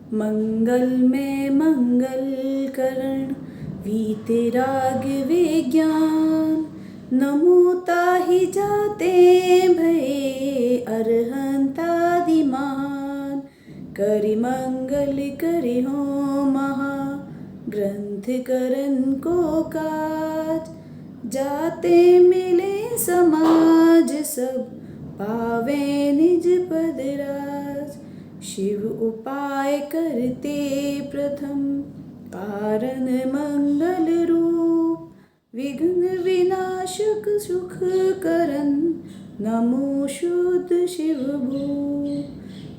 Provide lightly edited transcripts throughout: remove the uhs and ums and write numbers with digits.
मंगल में मंगल करण वीतराग विज्ञान, नमो ताहि जाते भये अरहंतादिमान। करि मंगल करि हो महा ग्रंथ करन को काज, जाते मिले समाज सब पावे निज पद राज। शिव उपाय करते प्रथम कारण मंगल रूप, विघ्न विनाशक सुख करन नमो शुद्ध शिव भूप,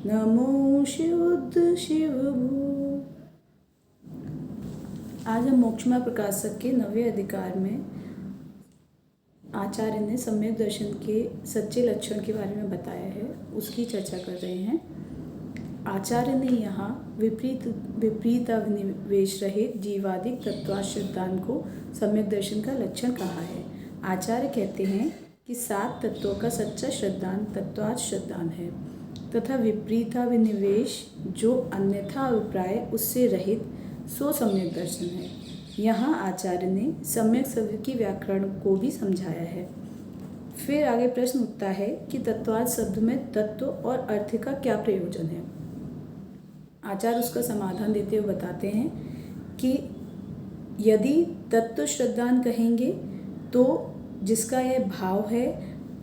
नमो शुद्ध शिव भूप। आज हम मोक्षमार्ग प्रकाशक के 9वें अधिकार में आचार्य ने सम्यक दर्शन के सच्चे लक्षण के बारे में बताया है, उसकी चर्चा कर रहे हैं। आचार्य ने यहाँ विपरीत अभिनिवेश रहित जीवादिक तत्वात् श्रद्धान को सम्यक दर्शन का लक्षण कहा है। आचार्य कहते हैं कि 7 तत्वों का सच्चा श्रद्धान तत्वात् श्रद्धान है तथा विपरीताभिनिवेश जो अन्यथा अभिप्राय उससे रहित सो सम्यक दर्शन है। यहाँ आचार्य ने सम्यक शब्द की व्याकरण को भी समझाया है। फिर आगे प्रश्न उठता है कि तत्वात् शब्द में तत्व और अर्थ का क्या प्रयोजन है। आचार्य उसका समाधान देते हुए बताते हैं कि यदि तत्व श्रद्धान कहेंगे तो जिसका यह भाव है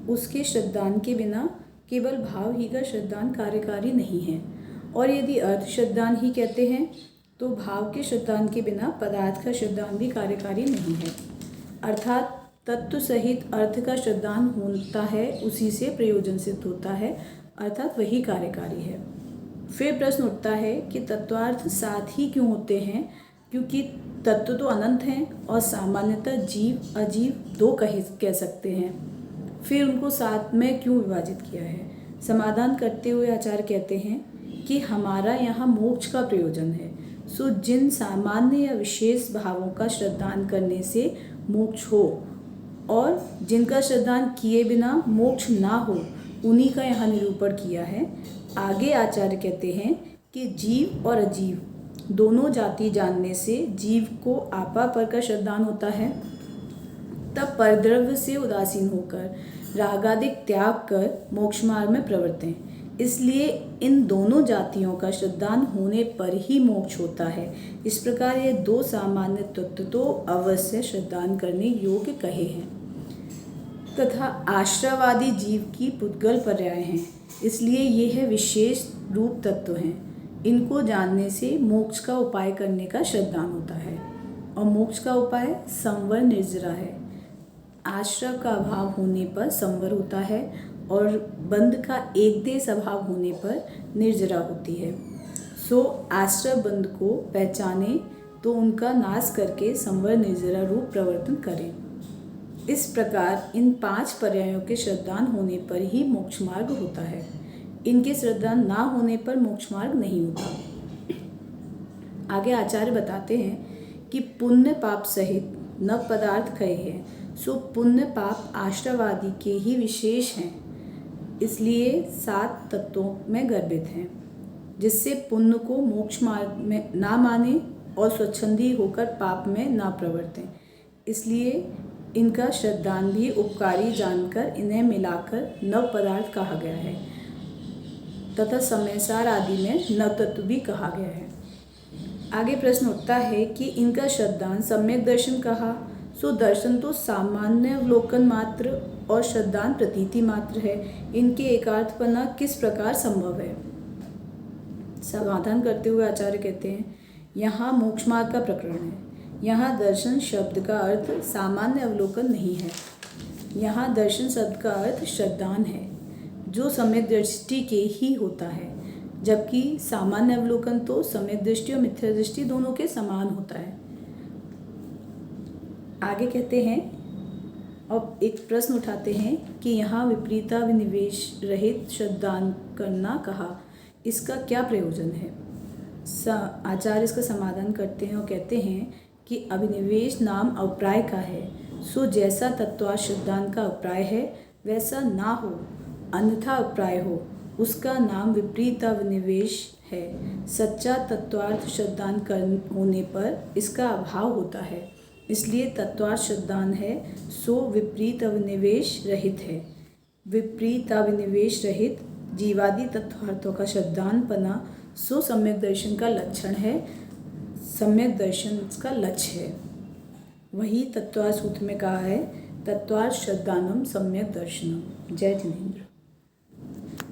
उसके श्रद्धान के बिना केवल भाव ही का श्रद्धान कार्यकारी नहीं है, और यदि अर्थ श्रद्धान ही कहते हैं तो भाव के श्रद्धान के बिना पदार्थ का श्रद्धान भी कार्यकारी नहीं है। अर्थात तत्व सहित अर्थ का श्रद्धान होता है, उसी से प्रयोजन सिद्ध होता है, अर्थात वही कार्यकारी है। फिर प्रश्न उठता है कि तत्वार्थ साथ ही क्यों होते हैं, क्योंकि तत्व तो अनंत हैं और सामान्यतः जीव अजीव 2 कह सकते हैं, फिर उनको साथ में क्यों विभाजित किया है। समाधान करते हुए आचार्य कहते हैं कि हमारा यहाँ मोक्ष का प्रयोजन है, सो जिन सामान्य या विशेष भावों का श्रद्धान करने से मोक्ष हो और जिनका श्रद्धान किए बिना मोक्ष ना हो, उन्हीं का यहाँ निरूपण किया है। आगे आचार्य कहते हैं कि जीव और अजीव दोनों जाति जानने से जीव को आपा पर का श्रद्धान होता है, तब परद्रव्य से उदासीन होकर रागादिक त्याग कर मोक्ष मार्ग में प्रवृत्त हैं। इसलिए इन दोनों जातियों का श्रद्धान होने पर ही मोक्ष होता है। इस प्रकार ये 2 सामान्य तत्व तो अवश्य श्रद्धान करने योग्य कहे हैं तथा आश्रवादी जीव की पुद्गल पर्याय हैं, इसलिए ये है विशेष रूप तत्व हैं। इनको जानने से मोक्ष का उपाय करने का श्रद्धान होता है, और मोक्ष का उपाय संवर निर्जरा है। आश्रव का अभाव होने पर संवर होता है और बंध का एक देश अभाव होने पर निर्जरा होती है। सो आश्रव बंध को पहचाने तो उनका नाश करके संवर निर्जरा रूप प्रवर्तन करें। इस प्रकार इन 5 पर्यायों के श्रद्धान होने पर ही मोक्ष मार्ग होता है, इनके श्रद्धान ना होने पर मोक्ष मार्ग नहीं होता। आगे आचार्य बताते हैं कि पुण्य पाप सहित नव पदार्थ कहे हैं, सो पुण्य पाप आश्रवादी के ही विशेष हैं, इसलिए 7 तत्वों में गर्भित हैं, जिससे पुण्य को मोक्ष मार्ग में ना माने और स्वच्छंदी होकर पाप में ना प्रवर्तें। इसलिए इनका श्रद्धान भी उपकारी जानकर इन्हें मिलाकर नव पदार्थ कहा गया है तथा समयसार आदि में नव तत्व भी कहा गया है। आगे प्रश्न उठता है कि इनका श्रद्धान सम्यक दर्शन कहा, सो दर्शन तो सामान्य अवलोकन मात्र और श्रद्धान प्रतीति मात्र है, इनके एकार्थपना किस प्रकार संभव है। समाधान करते हुए आचार्य कहते हैं यहाँ मोक्ष मार्ग का प्रकरण है। यहाँ दर्शन शब्द का अर्थ सामान्य अवलोकन नहीं है, यहाँ दर्शन शब्द का अर्थ श्रद्धान है, जो सम्यक दृष्टि के ही होता है, जबकि सामान्य अवलोकन तो सम्यक दृष्टि और मिथ्या दृष्टि दोनों के समान होता है। आगे कहते हैं और एक प्रश्न उठाते हैं कि यहाँ विपरीताभिनिवेश रहित श्रद्धान करना कहा, इसका क्या प्रयोजन है। आचार्य इसका समाधान करते हैं और कहते हैं कि अभिनिवेश नाम अभिप्राय का है, सो जैसा तत्वात् श्रद्धान का अभिप्राय है वैसा ना हो, अन्यथा अभिप्राय हो, उसका नाम विपरीताभिनिवेश है। सच्चा तत्वार्थ श्रद्धान होने पर इसका अभाव होता है, इसलिए तत्वार्थ श्रद्धान है सो विपरीत अविनिवेश रहित है। विपरीत अविनिवेश रहित जीवादि तत्वार्थों का श्रद्धानपना सो सम्यक दर्शन का लक्षण है, सम्यक दर्शन का लक्ष्य है। वही तत्वार्थ सूत्र में कहा है, तत्वार्थ श्रद्धानम सम्यक दर्शनम। जय जिनेन्द्र।